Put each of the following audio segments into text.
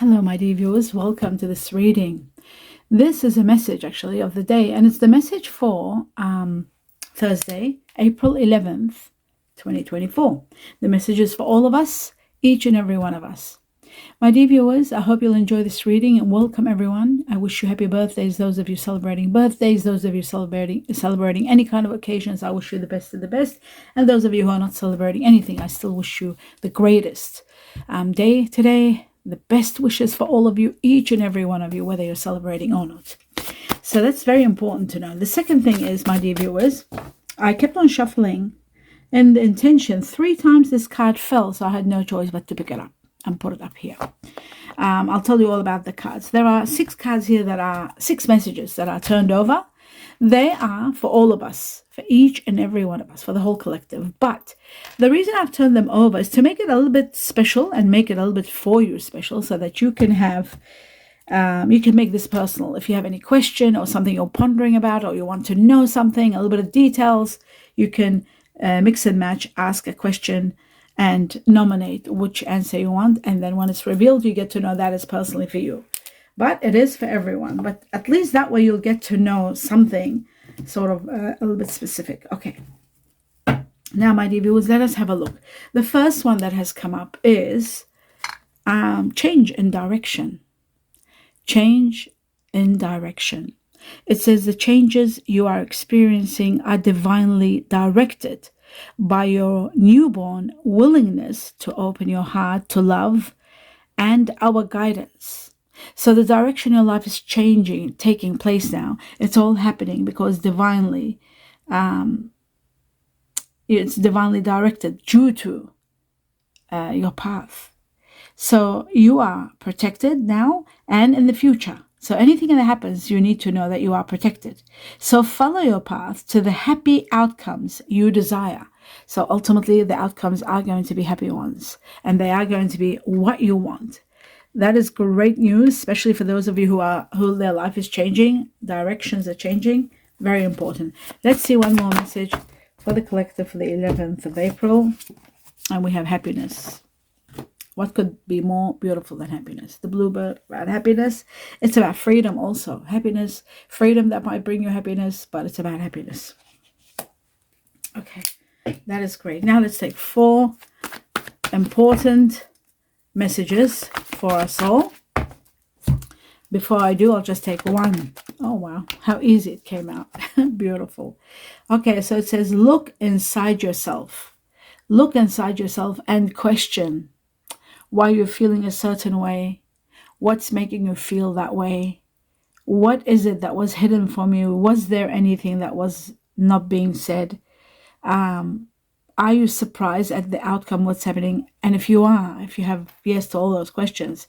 Hello, my dear viewers. Welcome to this reading. This is a message actually of the day, and it's the message for Thursday, April 11th, 2024. The message is for all of us, each and every one of us. My dear viewers, I hope you'll enjoy this reading and welcome everyone. I wish you happy birthdays, those of you celebrating birthdays, those of you celebrating any kind of occasions. I wish you the best of the best. And those of you who are not celebrating anything, I still wish you the greatest day today. The best wishes for all of you, each and every one of you, whether you're celebrating or not. So that's very important to know. The second thing is, my dear viewers, I kept on shuffling and the intention 3 times this card fell, so I had no choice but to pick it up and put it up here. I'll tell you all about the cards. There are 6 cards here that are 6 messages that are turned over. They are for all of us, for each and every one of us, for the whole collective. But the reason I've turned them over is to make it a little bit special and make it a little bit for you special, so that you can have, you can make this personal. If you have any question or something you're pondering about, or you want to know something, a little bit of details, you can mix and match, ask a question, and nominate which answer you want. And then when it's revealed, you get to know that is personally for you. But it is for everyone. But at least that way you'll get to know something sort of a little bit specific. Okay. Now, my dear viewers, let us have a look. The first one that has come up is change in direction. Change in direction. It says the changes you are experiencing are divinely directed by your newborn willingness to open your heart to love and our guidance. So the direction your life is changing, taking place now. It's all happening because divinely, it's divinely directed due to your path. So you are protected now and in the future. So anything that happens, you need to know that you are protected. So follow your path to the happy outcomes you desire. So ultimately, the outcomes are going to be happy ones, and they are going to be what you want. That is great news, especially for those of you who their life is changing, directions are changing. Very important. Let's see one more message for the collective for the 11th of April, and we have happiness. What could be more beautiful than happiness? The bluebird about happiness. It's about freedom also. Happiness, freedom that might bring you happiness, but it's about happiness. Okay, that is great. Now let's take 4 important messages for us all. Before I do, I'll just take 1. Oh, wow. How easy it came out. Beautiful. Okay, so it says, look inside yourself. Look inside yourself and question why you're feeling a certain way. What's making you feel that way? What is it that was hidden from you? Was there anything that was not being said? Are you surprised at the outcome, what's happening? And if you have yes to all those questions,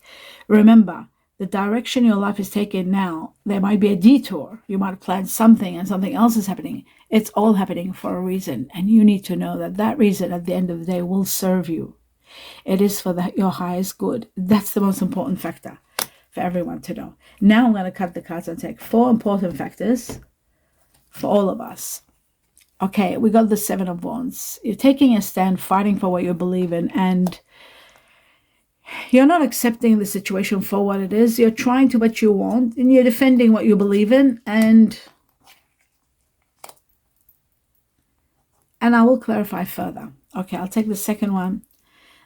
remember, the direction your life is taking now, there might be a detour. You might have planned something and something else is happening. It's all happening for a reason. And you need to know that that reason at the end of the day will serve you. It is for your highest good. That's the most important factor for everyone to know. Now I'm going to cut the cards and take 4 important factors for all of us. Okay, we got the 7 of Wands. You're taking a stand, fighting for what you believe in, and you're not accepting the situation for what it is. You're trying to what you want, and you're defending what you believe in, and I will clarify further. Okay, I'll take the second one.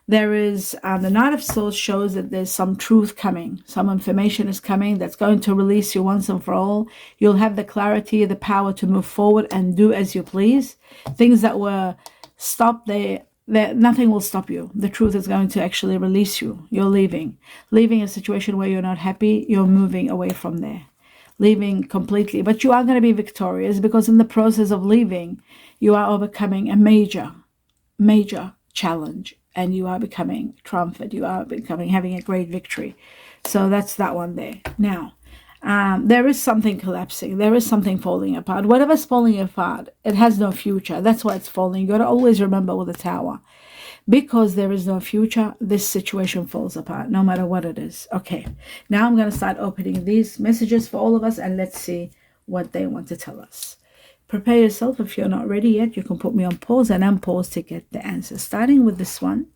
There is, the Knight of Swords shows that there's some truth coming. Some information is coming that's going to release you once and for all. You'll have the clarity, the power to move forward and do as you please. Things that were stopped, nothing will stop you. The truth is going to actually release you. You're leaving a situation where you're not happy. You're moving away from there, leaving completely. But you are going to be victorious, because in the process of leaving, you are overcoming a major challenge. And you are becoming triumphant. You are having a great victory. So that's that one there. Now, there is something collapsing. There is something falling apart. Whatever's falling apart, it has no future. That's why it's falling. You got to always remember with the Tower. Because there is no future, this situation falls apart, no matter what it is. Okay, now I'm going to start opening these messages for all of us, and let's see what they want to tell us. Prepare yourself. If you're not ready yet, you can put me on pause and unpause to get the answer. Starting with this one,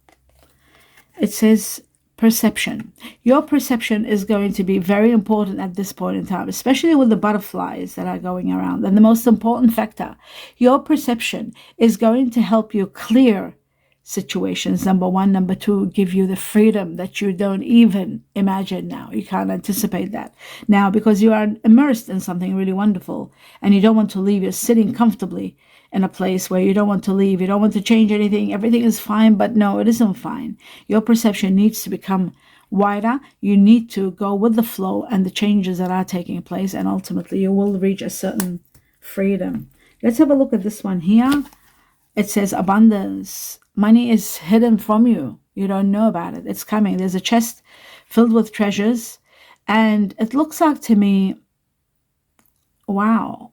it says perception. Your perception is going to be very important at this point in time, especially with the butterflies that are going around. And the most important factor, your perception is going to help you clear situations. Number one. Number two, give you the freedom that you don't even imagine now. You can't anticipate that now because you are immersed in something really wonderful and you don't want to leave. You're sitting comfortably in a place where you don't want to leave. You don't want to change anything. Everything is fine, but no, it isn't fine. Your perception needs to become wider. You need to go with the flow and the changes that are taking place, and ultimately you will reach a certain freedom. Let's have a look at this one here. It says abundance. Money is hidden from you. You don't know about it. It's coming. There's a chest filled with treasures, and it looks like to me, wow,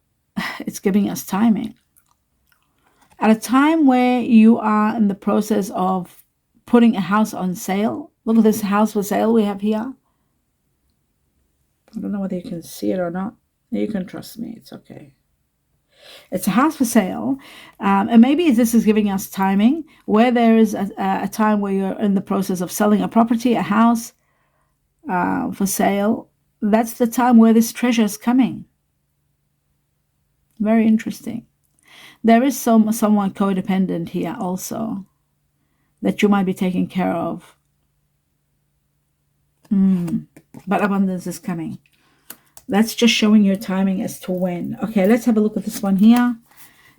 it's giving us timing. At a time where you are in the process of putting a house on sale. Look at this house for sale we have here. I don't know whether you can see it or not. You can trust me. It's okay. It's a house for sale. And maybe this is giving us timing where there is a time where you're in the process of selling a property, a house for sale. That's the time where this treasure is coming. Very interesting. There is someone codependent here also that you might be taking care of. But abundance is coming. That's just showing your timing as to when. Okay, let's have a look at this one here.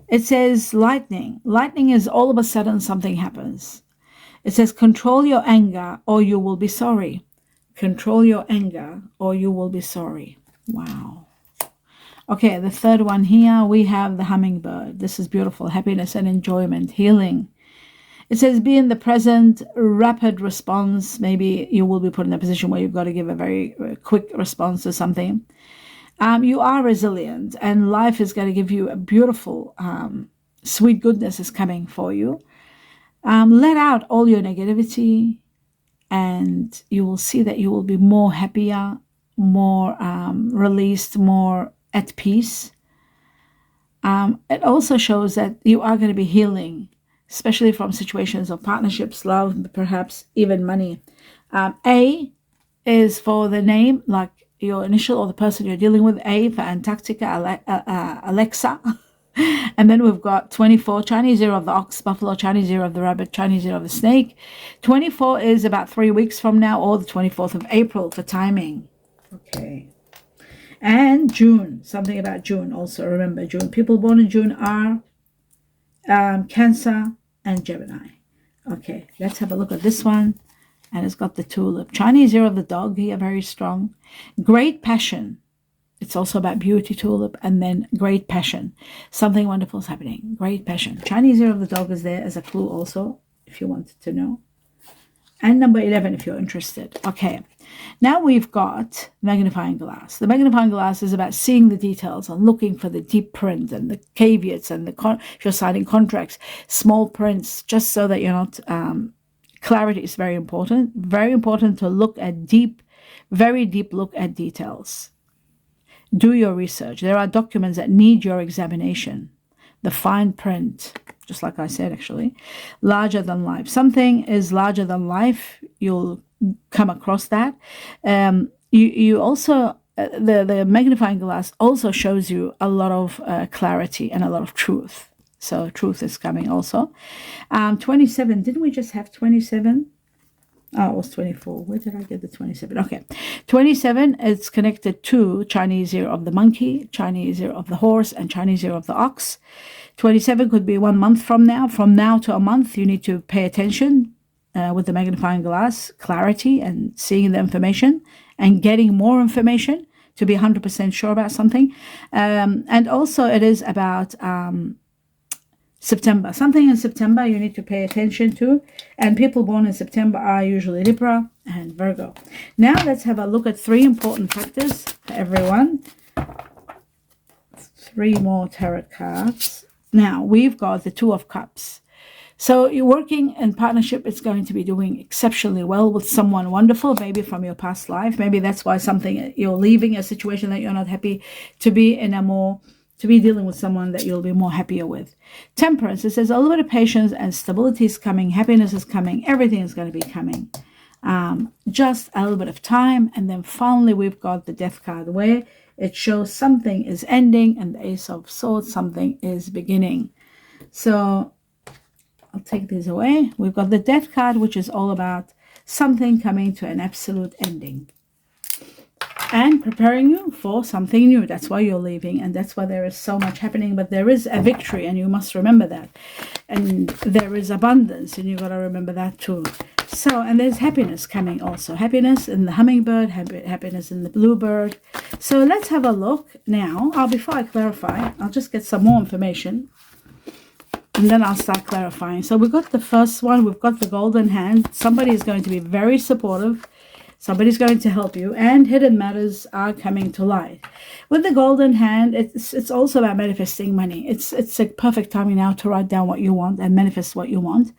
It says lightning. Lightning is all of a sudden something happens. It says control your anger or you will be sorry. Control your anger or you will be sorry. Wow. Okay, the third one here, we have the hummingbird. This is beautiful. Happiness and enjoyment, healing. It says be in the present, rapid response. Maybe you will be put in a position where you've got to give a very quick response to something. You are resilient and life is going to give you a beautiful, sweet goodness is coming for you. Let out all your negativity and you will see that you will be more happier, more released, more at peace. It also shows that you are going to be healing, especially from situations of partnerships, love, perhaps even money. A is for the name, like your initial or the person you're dealing with. A for Antarctica, Alexa. And then we've got 24, Chinese year of the ox, buffalo, Chinese year of the rabbit, Chinese year of the snake. 24 is about 3 weeks from now, or the 24th of April for timing. Okay. And June, something about June also. Remember, June. People born in June are Cancer and Gemini. Okay, let's have a look at this one. And it's got the tulip. Chinese year of the dog here, very strong. Great passion. It's also about beauty, tulip, and then great passion. Something wonderful is happening. Great passion. Chinese year of the dog is there as a clue also, if you wanted to know. And number 11, if you're interested. Okay. Now we've got magnifying glass. The magnifying glass is about seeing the details and looking for the deep print and the caveats and if you're signing contracts, small prints, just so that you're not, clarity is very important. Very important to look at very deep look at details. Do your research. There are documents that need your examination. The fine print, just like I said, actually, larger than life. Something is larger than life. You'll come across that. You also, the magnifying glass also shows you a lot of clarity and a lot of truth. So truth is coming also. 27, didn't we just have 27? Oh, it was 24. Where did I get the 27? Okay. 27 is connected to Chinese year of the monkey, Chinese year of the horse, and Chinese year of the ox. 27 could be 1 month from now. From now to a month, you need to pay attention with the magnifying glass, clarity and seeing the information and getting more information to be 100% sure about something. And also it is about September. Something in September you need to pay attention to. And people born in September are usually Libra and Virgo. Now let's have a look at 3 important factors for everyone. 3 more tarot cards. Now we've got the 2 of Cups. So you're working in partnership, it's going to be doing exceptionally well with someone wonderful, maybe from your past life. Maybe that's why you're leaving a situation that you're not happy to be dealing with someone that you'll be more happier with. Temperance, it says a little bit of patience and stability is coming, happiness is coming, everything is going to be coming. Just a little bit of time. And then finally, we've got the Death card where it shows something is ending, and the Ace of Swords, something is beginning. So I'll take these away. We've got the Death card, which is all about something coming to an absolute ending and preparing you for something new. That's why you're leaving, and that's why there is so much happening. But there is a victory, and you must remember that. And there is abundance, and you got to remember that too. So, and there's happiness coming also. Happiness in the hummingbird, happiness in the bluebird. So let's have a look now. Before I clarify, I'll just get some more information, and then I'll start clarifying. So we've got the first one. We've got the golden hand. Somebody is going to be very supportive. Somebody's going to help you, and hidden matters are coming to light. With the golden hand, it's also about manifesting money. It's a perfect timing now to write down what you want and manifest what you want.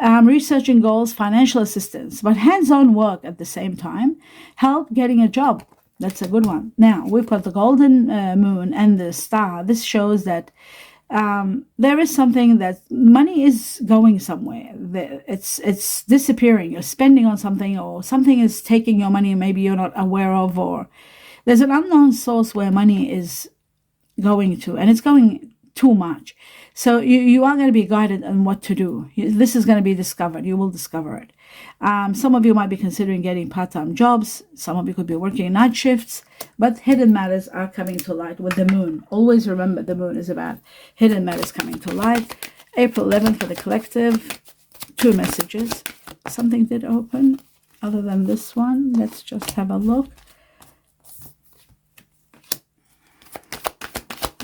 Researching goals, financial assistance, but hands-on work at the same time. Help getting a job. That's a good one. Now, we've got the golden moon and the star. This shows that there is something that money is going somewhere. It's disappearing. You're spending on something, or something is taking your money maybe you're not aware of, or there's an unknown source where money is going to, and it's going too much. So you are going to be guided on what to do. This is going to be discovered. You will discover it. Some of you might be considering getting part-time jobs. Some of you could be working night shifts. But hidden matters are coming to light with the moon. Always remember, the moon is about hidden matters coming to light. April 11th for the collective. 2 messages. Something did open other than this one. Let's just have a look.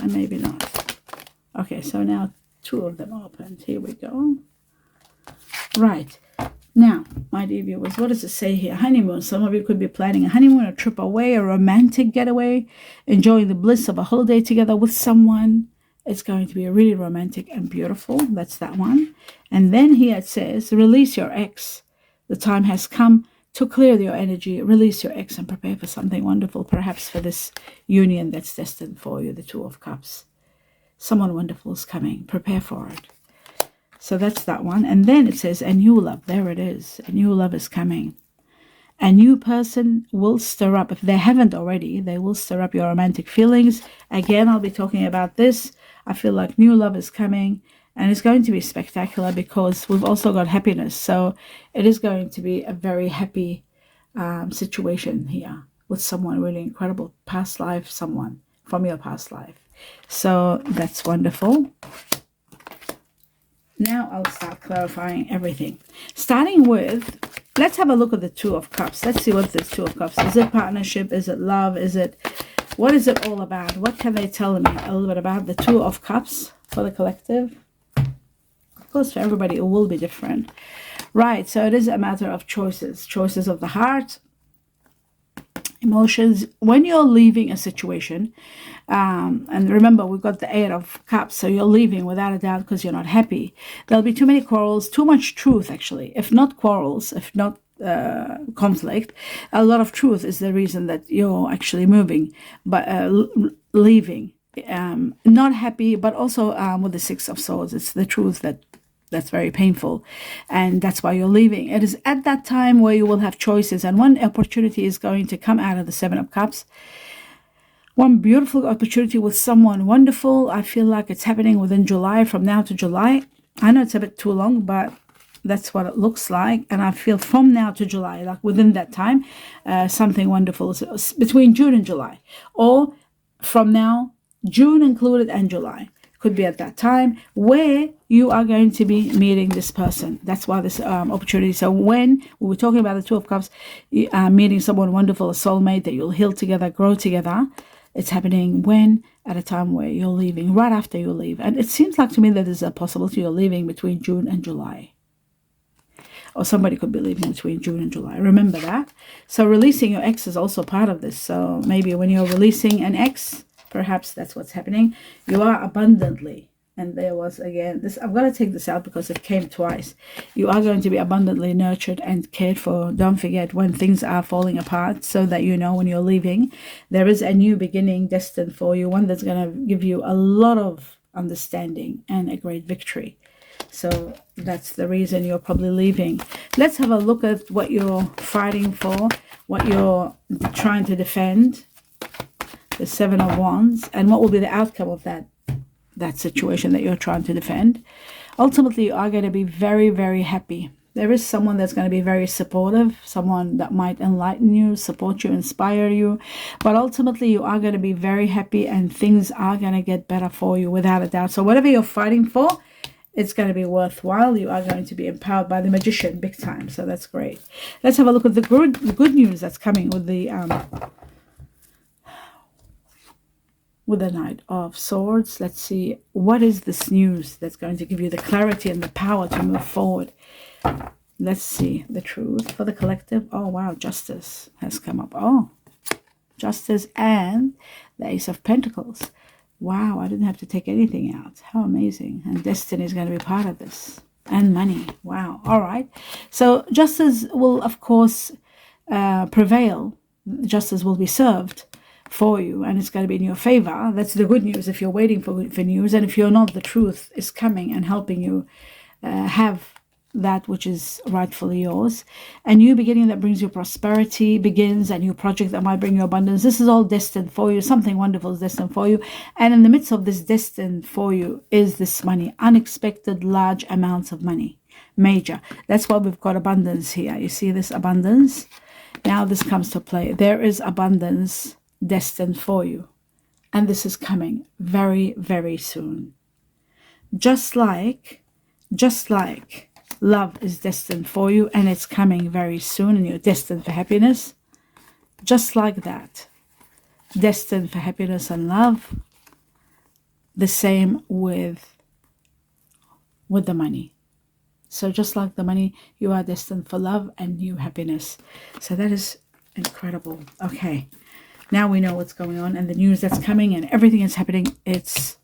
And maybe not. Okay, so now 2 of them opened. Here we go. Right. Now, my dear viewers, what does it say here? Honeymoon. Some of you could be planning a honeymoon, a trip away, a romantic getaway, enjoying the bliss of a holiday together with someone. It's going to be really romantic and beautiful. That's that one. And then here it says, release your ex. The time has come to clear your energy. Release your ex and prepare for something wonderful, perhaps for this union that's destined for you, the 2 of Cups. Someone wonderful is coming. Prepare for it. So that's that one. And then it says, a new love. There it is. A new love is coming. A new person will stir up. If they haven't already, they will stir up your romantic feelings. Again, I'll be talking about this. I feel like new love is coming. And it's going to be spectacular because we've also got happiness. So it is going to be a very happy situation here with someone really incredible. Past life, someone from your past life. So that's wonderful. Now I'll start clarifying everything. Starting with, let's have a look at the 2 of Cups. Let's see what this 2 of Cups is. Is it partnership? Is it love? What is it all about? What can they tell me a little bit about the 2 of Cups for the collective? Of course, for everybody, it will be different. Right, so it is a matter of choices. Choices of the heart. Emotions. When you're leaving a situation, and remember, we've got the 8 of Cups, so you're leaving without a doubt because you're not happy. There'll be too many quarrels, too much truth, actually. If not quarrels, if not conflict, a lot of truth is the reason that you're actually moving, but leaving. Not happy, but also with the 6 of Swords, it's the truth that's very painful, and that's why you're leaving. It is at that time where you will have choices, and one opportunity is going to come out of the 7 of Cups. One beautiful opportunity with someone wonderful. I feel like it's happening within July, from now to July. I know it's a bit too long, but that's what it looks like. And I feel from now to July, like within that time, something wonderful is between June and July, or from now, June included and July. Could be at that time where you are going to be meeting this person. That's why this opportunity. So when we were talking about the 2 of Cups, meeting someone wonderful, a soulmate that you'll heal together, grow together, it's happening when? At a time where you're leaving, right after you leave. And it seems like to me that there's a possibility you're leaving between June and July. Or somebody could be leaving between June and July. Remember that. So releasing your ex is also part of this. So maybe when you're releasing an ex, perhaps that's what's happening. You are abundantly, and there was again this, I'm going to take this out because it came twice. You are going to be abundantly nurtured and cared for. Don't forget when things are falling apart, so that you know when you're leaving, there is a new beginning destined for you, one that's going to give you a lot of understanding and a great victory. So that's the reason you're probably leaving. Let's have a look at what you're fighting for, what you're trying to defend, the Seven of Wands, and what will be the outcome of that situation that you're trying to defend. Ultimately, you are going to be very, very happy. There is someone that's going to be very supportive, someone that might enlighten you, support you, inspire you. But ultimately, you are going to be very happy and things are going to get better for you without a doubt. So whatever you're fighting for, it's going to be worthwhile. You are going to be empowered by the Magician big time. So that's great. Let's have a look at the good news that's coming with the Knight of Swords. Let's see, what is this news that's going to give you the clarity and the power to move forward? Let's see, the truth for the collective. Oh, wow, Justice has come up. Oh, Justice and the Ace of Pentacles. Wow, I didn't have to take anything out. How amazing. And destiny is going to be part of this. And money. Wow. All right. So justice will, of course, prevail. Justice will be served for you, and it's going to be in your favor. That's the good news if you're waiting for news. And if you're not, the truth is coming and helping you have that which is rightfully yours. A new beginning that brings you prosperity begins, a new project that might bring you abundance. This is all destined for you. Something wonderful is destined for you. And in the midst of this destined for you is this money, unexpected large amounts of money, major. That's why we've got abundance here. You see this abundance? Now this comes to play. There is abundance destined for you. And this is coming very, very soon. Just like love is destined for you and it's coming very soon and you're destined for happiness. Just like that. Destined for happiness and love. The same with the money. So just like the money, you are destined for love and new happiness. So that is incredible. Okay. Now we know what's going on and the news that's coming and everything is happening. It's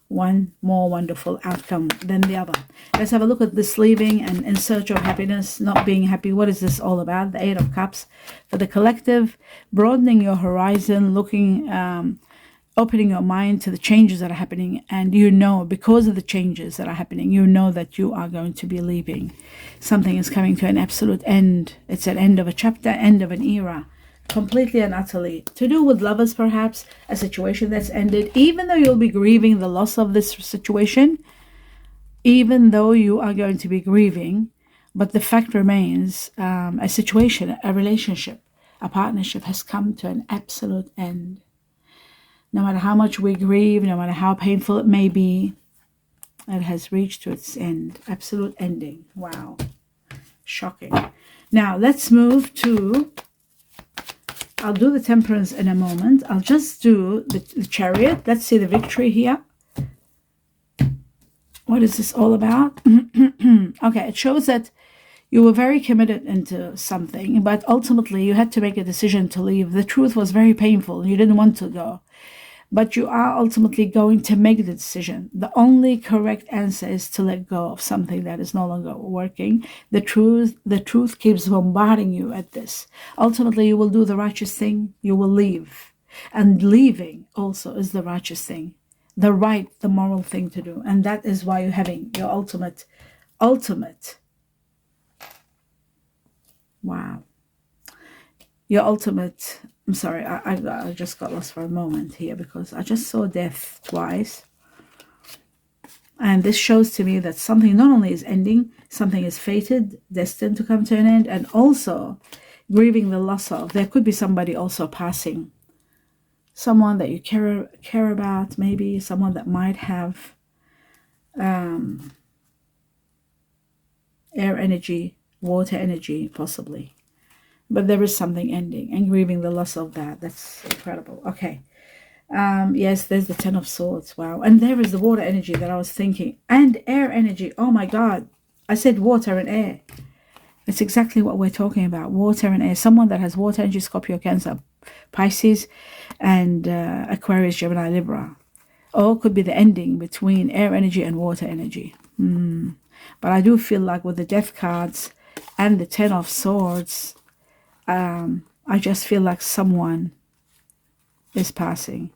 one more wonderful outcome than the other. Let's have a look at this leaving and in search of happiness, not being happy. What is this all about? The Eight of Cups for the collective, broadening your horizon, looking, opening your mind to the changes that are happening. And you know, because of the changes that are happening, you know that you are going to be leaving. Something is coming to an absolute end. It's an end of a chapter, end of an era. Completely and utterly. To do with lovers, perhaps, a situation that's ended, even though you'll be grieving the loss of this situation, even though you are going to be grieving, but the fact remains, a situation, a relationship, a partnership has come to an absolute end. No matter how much we grieve, no matter how painful it may be, it has reached to its end. Absolute ending. Wow. Shocking. Now, let's move to... I'll do the Temperance in a moment. I'll just do the Chariot. Let's see the victory here. What is this all about? Okay, it shows that you were very committed into something, but ultimately you had to make a decision to leave. The truth was very painful. You didn't want to go. But you are ultimately going to make the decision. The only correct answer is to let go of something that is no longer working. The truth keeps bombarding you at this. Ultimately, you will do the righteous thing. You will leave. And leaving also is the righteous thing. The right, the moral thing to do. And that is why you're having your ultimate. Wow. Your ultimate... I'm sorry, I just got lost for a moment here because I just saw death twice. And this shows to me that something not only is ending, something is fated, destined to come to an end, and also grieving the loss of. There could be somebody also passing. Someone that you care about, maybe someone that might have air energy, water energy, possibly. But there is something ending and grieving the loss of that. That's incredible. Okay. Yes, there's the Ten of Swords. Wow. And there is the water energy that I was thinking. And air energy. Oh my God. I said water and air. It's exactly what we're talking about. Water and air. Someone that has water energy, Scorpio, Cancer, Pisces, and Aquarius, Gemini, Libra. Or could be the ending between air energy and water energy. But I do feel like with the Death cards and the Ten of Swords... I just feel like someone is passing.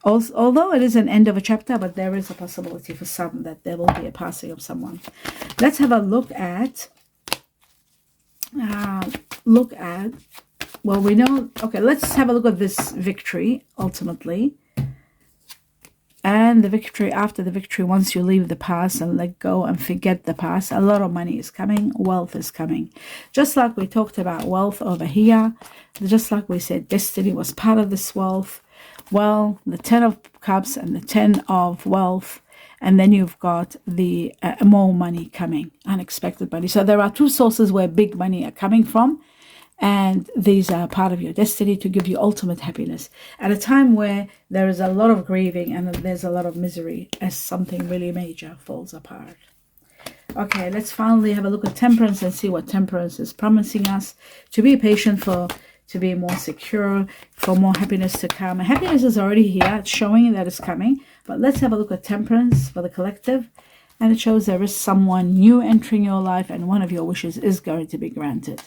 Also, although it is an end of a chapter, but there is a possibility for some that there will be a passing of someone. Let's have a look at, well, we know, okay, let's have a look at this victory, ultimately. And the victory, after the victory, once you leave the past and let go and forget the past, a lot of money is coming, wealth is coming. Just like we talked about wealth over here, just like we said, destiny was part of this wealth. Well, the 10 of Cups and the 10 of wealth, and then you've got the more money coming, unexpected money. So there are two sources where big money are coming from. And these are part of your destiny to give you ultimate happiness at a time where there is a lot of grieving and there's a lot of misery as something really major falls apart. Okay, let's finally have a look at Temperance and see what Temperance is promising us. To be patient, to be more secure, for more happiness to come. Happiness is already here. It's showing that it's coming. But let's have a look at Temperance for the collective. And it shows there is someone new entering your life and one of your wishes is going to be granted.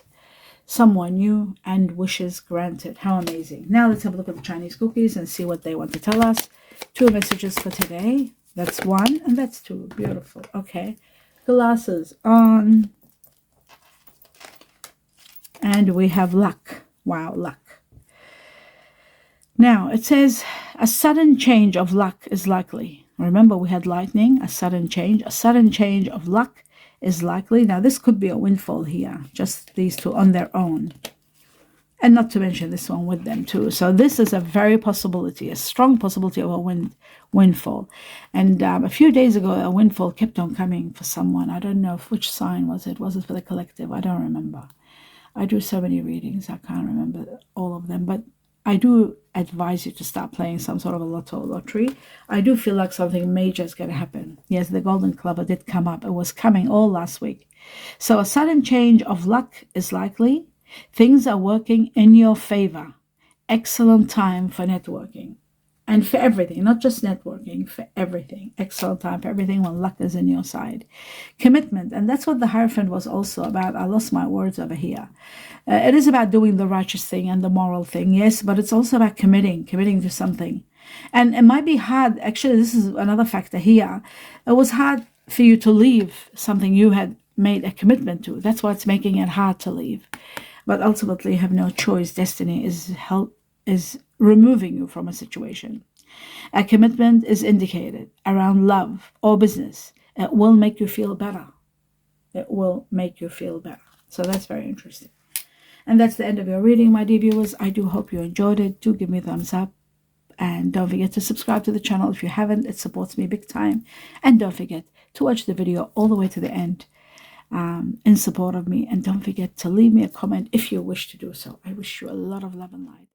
Someone new and wishes granted. How amazing. Now let's have a look at the Chinese cookies and see what they want to tell us. 2 messages for today. That's 1 and that's 2. Beautiful. Okay. Glasses on. And we have luck. Wow, luck. Now it says a sudden change of luck is likely. Remember we had lightning, a sudden change. A sudden change of luck is likely. Now this could be a windfall here, just these two on their own, and not to mention this one with them too. So this is a very possibility, a strong possibility of a windfall. And a few days ago a windfall kept on coming for someone. I don't know which sign was it. Was it for the collective? I don't remember. I do so many readings, I can't remember all of them, but I do advise you to start playing some sort of a lottery. I do feel like something major is going to happen. Yes, the Golden Clover did come up. It was coming all last week. So a sudden change of luck is likely. Things are working in your favor. Excellent time for networking. And for everything, not just networking, for everything. Excellent time for everything when luck is in your side. Commitment, and that's what the Hierophant was also about. I lost my words over here. It is about doing the righteous thing and the moral thing, yes, but it's also about committing to something. And it might be hard, actually, this is another factor here. It was hard for you to leave something you had made a commitment to. That's why it's making it hard to leave. But ultimately, you have no choice. Destiny is removing you from a situation. A commitment is indicated around love or business. It will make you feel better. It will make you feel better. So that's very interesting. And that's the end of your reading, my dear viewers. I do hope you enjoyed it. Do give me a thumbs up. And don't forget to subscribe to the channel if you haven't. It supports me big time. And don't forget to watch the video all the way to the end in support of me. And don't forget to leave me a comment if you wish to do so. I wish you a lot of love and light.